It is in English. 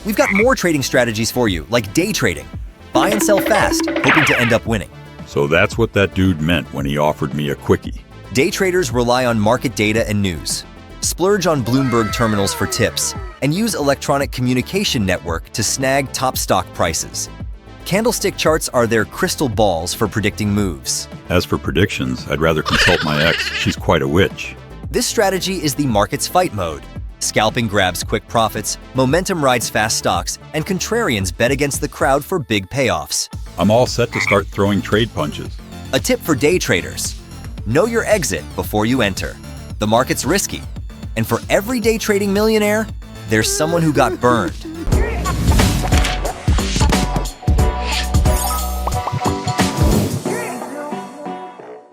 We've got more trading strategies for you, like day trading. Buy and sell fast, hoping to end up winning. So that's what that dude meant when he offered me a quickie. Day traders rely on market data and news. Splurge on Bloomberg terminals for tips, and use electronic communication network to snag top stock prices. Candlestick charts are their crystal balls for predicting moves. As for predictions, I'd rather consult my ex. She's quite a witch. This strategy is the market's fight mode. Scalping grabs quick profits, momentum rides fast stocks, and contrarians bet against the crowd for big payoffs. I'm all set to start throwing trade punches. A tip for day traders: know your exit before you enter. The market's risky, and for every day trading millionaire, there's someone who got burned.